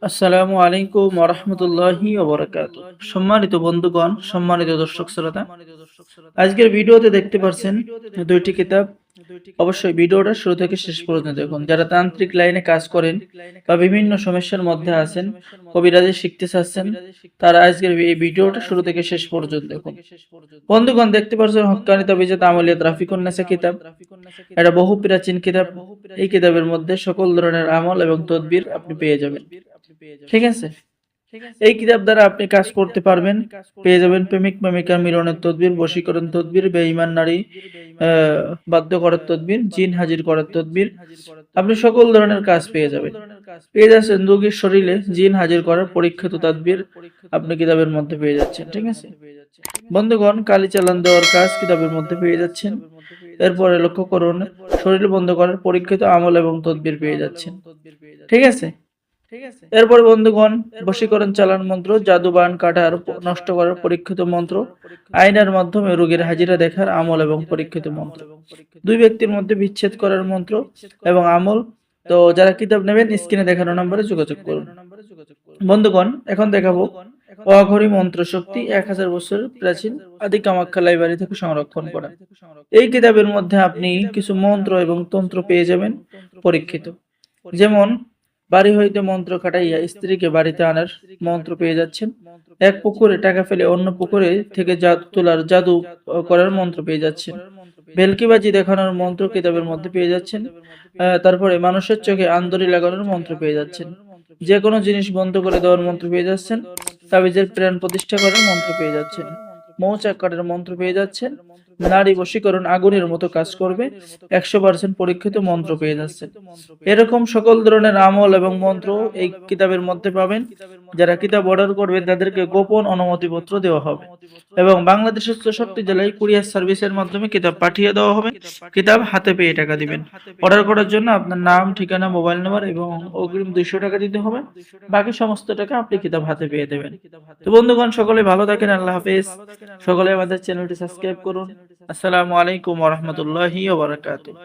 আসসালামু আলাইকুম ওয়া রাহমাতুল্লাহি ওয়া বারাকাতুহু। সম্মানিত বন্ধুগণ, সম্মানিত দর্শক শ্রোতা, আজকের ভিডিওতে দেখতে পাচ্ছেন দুইটি কিতাব। অবশ্যই ভিডিওটা শুরু থেকে শেষ পর্যন্ত দেখুন। যারা তান্ত্রিক লাইনে কাজ করেন বা বিভিন্ন সমস্যার মধ্যে আছেন, কবিরাজি শিখতে চাচ্ছেন, তারা আজকের এই ভিডিওটা শুরু থেকে শেষ পর্যন্ত দেখুন। বন্ধুগণ, দেখতে পাচ্ছেন হক্কানি তাবিজাত আমলিয়াত রাফিকুন নেসা কিতাব। এটা বহু প্রাচীন কিতাব। এই কিতাবের মধ্যে সকল ধরনের আমল এবং তদবির আপনি পেয়ে যাবেন। ঠিক আছে, এই কিতাব দ্বারা আপনি কাজ করতে পারবেন। পেয়ে যাবেন প্রেমিক প্রেমিকার মিলনের তদবির, বশীকরণ তদবির, বেঈমান নারী বাধ্য করার তদবির, জিন হাজির করার তদবির। আপনি সকল ধরনের কাজ পেয়ে যাবেন। পেয়ে যাচ্ছেন রোগীর শরীরে জিন হাজির করার পরীক্ষিত তদবির আপনি কিতাবের মধ্যে পেয়ে যাচ্ছেন। ঠিক আছে বন্ধুগণ, কালি চালান দেওয়ার কাজ কিতাবের মধ্যে পেয়ে যাচ্ছেন। এরপরে লক্ষ্য করুন, শরীর বন্ধ করার পরীক্ষিত আমল এবং তদবির পেয়ে যাচ্ছেন। ঠিক আছে, এরপর বন্ধুগণ, বশীকরণ চালান মন্ত্র, জাদু বান কাটার নষ্ট করার পরীক্ষিত মন্ত্র, আইনের মাধ্যমে রোগীর হাজিরা দেখার আমল এবং পরীক্ষিত মন্ত্র, দুই ব্যক্তির মধ্যে বিচ্ছেদ করার মন্ত্র এবং আমল। তো যারা কিতাব নেবেন স্ক্রিনে দেখানো নম্বরে যোগাযোগ করুন। বন্ধুগণ, এখন দেখাবো অঘরী মন্ত্র শক্তি, 1000 বছরের প্রাচীন আদি কামাখ্যা লাইব্রেরি থেকে সংরক্ষণ করা। এই কিতাবের মধ্যে আপনি কিছু মন্ত্র এবং তন্ত্র পেয়ে যাবেন পরীক্ষিত। যেমন বাড়ি হইতে মন্ত্র খাটাইয়া স্ত্রীকে বাড়িতে আনার মন্ত্র পেয়ে যাচ্ছেন। এক পুকুরে টাকা ফেলে অন্য পুকুরে থেকে জাদু তোলার, জাদু করার মন্ত্র পেয়ে যাচ্ছেন। ভেলকিবাজি দেখানোর মন্ত্র কিতাবের মধ্যে পেয়ে যাচ্ছেন। তারপরে মানুষের চোখে আন্দরি লাগানোর মন্ত্র পেয়ে যাচ্ছেন। যে কোনো জিনিস বন্ধ করে দেওয়ার মন্ত্র পেয়ে যাচ্ছেন। তাবিজের প্রাণ প্রতিষ্ঠা করার মন্ত্র পেয়ে যাচ্ছেন। মৌচাক কাটার মন্ত্র পেয়ে যাচ্ছেন। নারী বশীকরণ আগুনের মতো কাজ করবে, 100% পরীক্ষিত মন্ত্র পেয়ে যাচ্ছেন। এরকম সকল ধরনের আমল এবং মন্ত্র এই কিতাবের মধ্যে পাবেন। যারা কিতাব অর্ডার করবে তাদেরকে গোপন অনুমতিপত্র দেওয়া হবে এবং বাংলাদেশের 64 জেলায় কুরিয়ার সার্ভিসের মাধ্যমে কিতাব পাঠিয়ে দেওয়া হবে। কিতাব হাতে পেয়ে টাকা দিবেন। অর্ডার করার জন্য আপনার নাম, ঠিকানা, মোবাইল নাম্বার এবং অগ্রিম 200 টাকা দিতে হবে। বাকি সমস্ত টাকা আপনি কিতাব হাতে পেয়ে দেবেন। তো বন্ধুগণ, সকলে ভালো থাকেন। আল্লাহ হাফেজ। সকলে আমাদের চ্যানেলটি সাবস্ক্রাইব করুন। আসসালামু আলাইকুম ওয়া রাহমাতুল্লাহি ওয়া বারাকাতুহু।